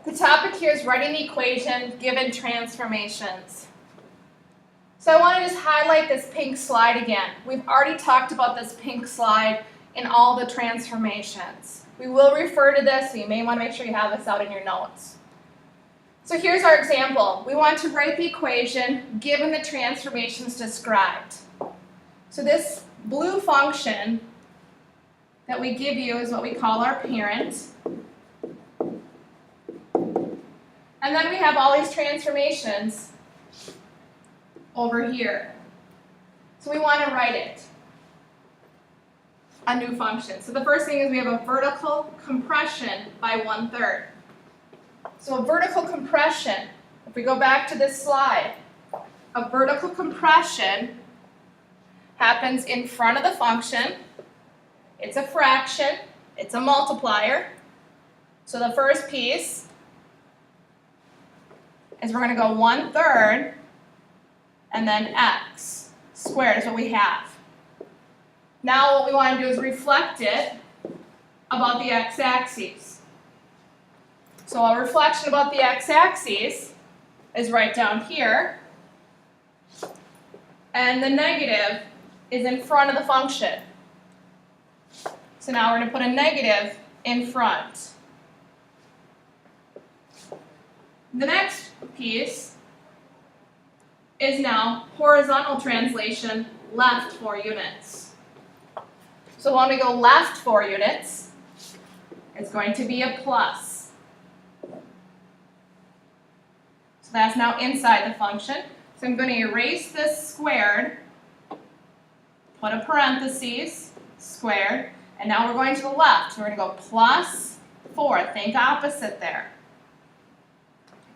The topic here is writing the equation given transformations. So I want to just highlight this pink slide again. We've already talked about this pink slide in all the transformations. We will refer to this, so you may want to make sure you have this out in your notes. So here's our example. We want to write the equation given the transformations described. So this blue function that we give you is what we call our parent. And then we have all these transformations over here. So we want to write it, a new function. So the first thing is we have a vertical compression by 1/3. So a vertical compression, if we go back to this slide, a vertical compression happens in front of the function. It's a fraction, it's a multiplier. So the first piece is we're going to go 1/3 and then x squared is what we have. Now what we want to do is reflect it about the x-axis. So a reflection about the x-axis is right down here, and the negative is in front of the function. So now we're going to put a negative in front. The next piece is now horizontal translation left 4 units. So when we go left 4 units, it's going to be a plus. So that's now inside the function. So I'm going to erase this squared, put a parentheses, squared, and now we're going to the left. So we're going to go plus 4. Think opposite there.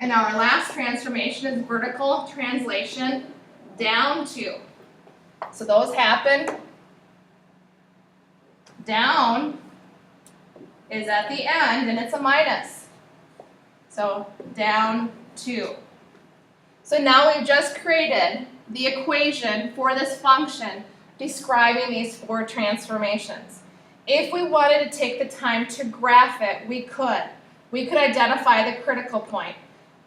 And now our last transformation is vertical translation down 2. So those happen. Down is at the end, and it's a minus. So down 2. So now we've just created the equation for this function describing these 4 transformations. If we wanted to take the time to graph it, we could. We could identify the critical point.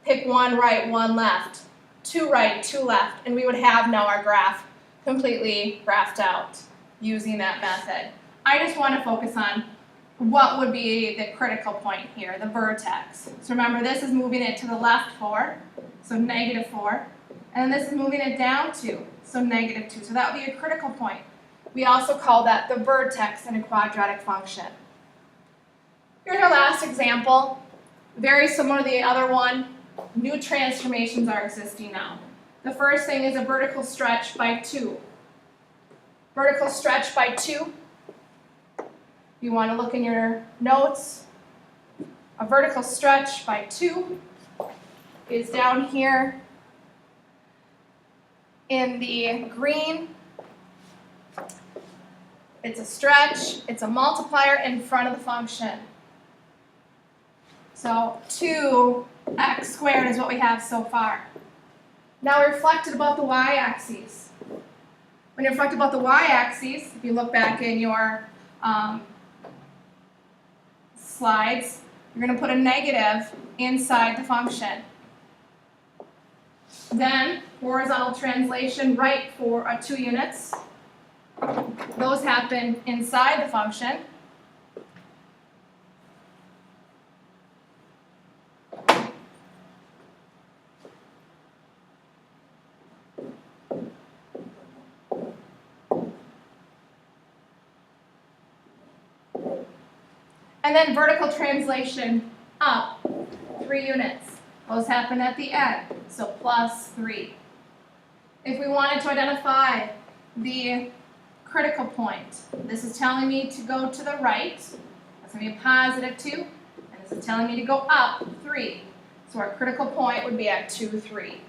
Pick 1 right, 1 left, 2 right, 2 left, and we would have now our graph completely graphed out using that method. I just want to focus on what would be the critical point here, the vertex. So remember, this is moving it to the left 4, so negative 4, and then this is moving it down 2, so negative 2. So that would be a critical point. We also call that the vertex in a quadratic function. Here's our last example, very similar to the other one. New transformations are existing now. The first thing is a vertical stretch by 2. Vertical stretch by 2. You want to look in your notes. A vertical stretch by 2 is down here in the green. It's a stretch, it's a multiplier in front of the function. So 2x squared is what we have so far. Now reflected about the y-axis. When you reflect about the y-axis, if you look back in your slides, you're going to put a negative inside the function. Then horizontal translation right for 2 units. Those happen inside the function. And then vertical translation up 3 units. Those happen at the end, so plus 3. If we wanted to identify the critical point, this is telling me to go to the right. That's going to be a positive 2. And this is telling me to go up 3. So our critical point would be at 2, 3.